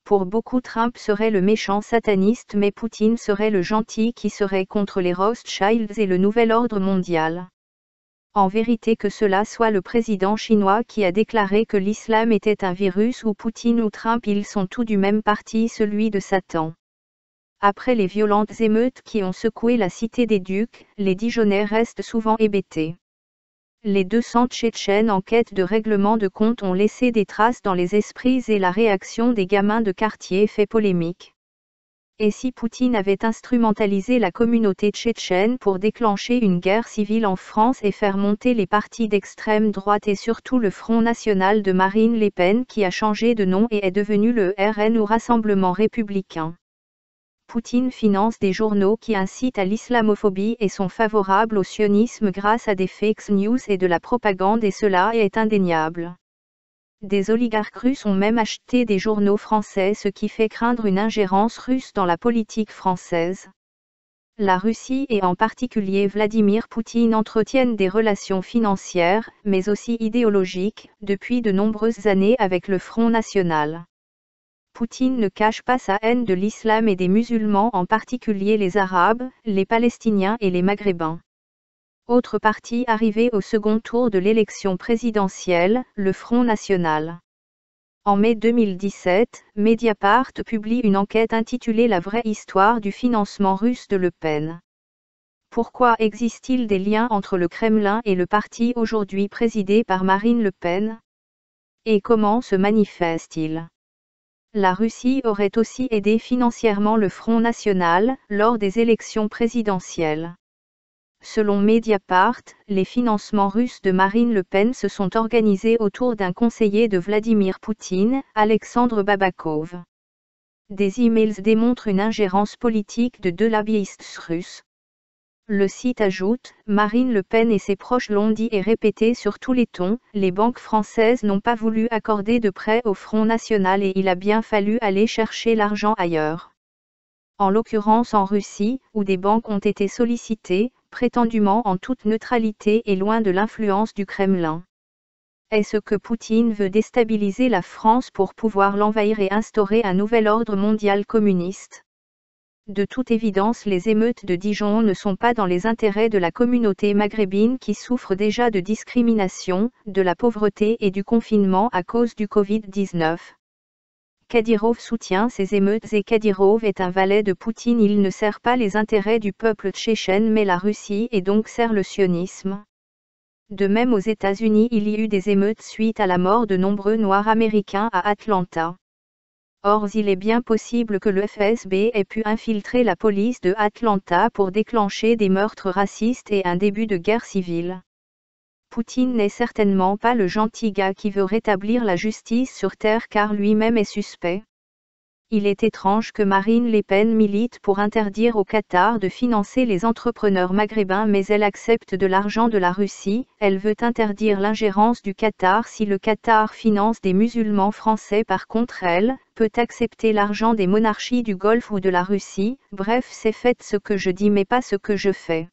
Pour beaucoup, Trump serait le méchant sataniste, mais Poutine serait le gentil qui serait contre les Rothschilds et le nouvel ordre mondial. En vérité, que cela soit le président chinois qui a déclaré que l'islam était un virus ou Poutine ou Trump, ils sont tous du même parti, celui de Satan. Après les violentes émeutes qui ont secoué la cité des Ducs, les Dijonnais restent souvent hébétés. Les 200 Tchétchènes en quête de règlement de compte ont laissé des traces dans les esprits et la réaction des gamins de quartier fait polémique. Et si Poutine avait instrumentalisé la communauté tchétchène pour déclencher une guerre civile en France et faire monter les partis d'extrême droite et surtout le Front National de Marine Le Pen qui a changé de nom et est devenu le RN ou Rassemblement Républicain. Poutine finance des journaux qui incitent à l'islamophobie et sont favorables au sionisme grâce à des fake news et de la propagande, et cela est indéniable. Des oligarques russes ont même acheté des journaux français, ce qui fait craindre une ingérence russe dans la politique française. La Russie et en particulier Vladimir Poutine entretiennent des relations financières, mais aussi idéologiques, depuis de nombreuses années avec le Front National. Poutine ne cache pas sa haine de l'islam et des musulmans, en particulier les Arabes, les Palestiniens et les Maghrébins. Autre parti arrivé au second tour de l'élection présidentielle, le Front National. En mai 2017, Mediapart publie une enquête intitulée La vraie histoire du financement russe de Le Pen. Pourquoi existe-t-il des liens entre le Kremlin et le parti aujourd'hui présidé par Marine Le Pen? Et comment se manifeste-t-il? La Russie aurait aussi aidé financièrement le Front National lors des élections présidentielles. Selon Mediapart, les financements russes de Marine Le Pen se sont organisés autour d'un conseiller de Vladimir Poutine, Alexandre Babakov. Des emails démontrent une ingérence politique de deux lobbyistes russes. Le site ajoute, Marine Le Pen et ses proches l'ont dit et répété sur tous les tons, les banques françaises n'ont pas voulu accorder de prêt au Front National et il a bien fallu aller chercher l'argent ailleurs. En l'occurrence en Russie, où des banques ont été sollicitées, prétendument en toute neutralité et loin de l'influence du Kremlin. Est-ce que Poutine veut déstabiliser la France pour pouvoir l'envahir et instaurer un nouvel ordre mondial communiste? De toute évidence, les émeutes de Dijon ne sont pas dans les intérêts de la communauté maghrébine qui souffre déjà de discrimination, de la pauvreté et du confinement à cause du Covid-19. Kadyrov soutient ces émeutes et Kadyrov est un valet de Poutine. Il ne sert pas les intérêts du peuple tchétchène mais la Russie et donc sert le sionisme. De même aux États-Unis, il y eut des émeutes suite à la mort de nombreux Noirs américains à Atlanta. Or, il est bien possible que le FSB ait pu infiltrer la police de Atlanta pour déclencher des meurtres racistes et un début de guerre civile. Poutine n'est certainement pas le gentil gars qui veut rétablir la justice sur Terre car lui-même est suspect. Il est étrange que Marine Le Pen milite pour interdire au Qatar de financer les entrepreneurs maghrébins mais elle accepte de l'argent de la Russie. Elle veut interdire l'ingérence du Qatar si le Qatar finance des musulmans français. Par contre, elle peut accepter l'argent des monarchies du Golfe ou de la Russie. Bref, c'est faites ce que je dis mais pas ce que je fais.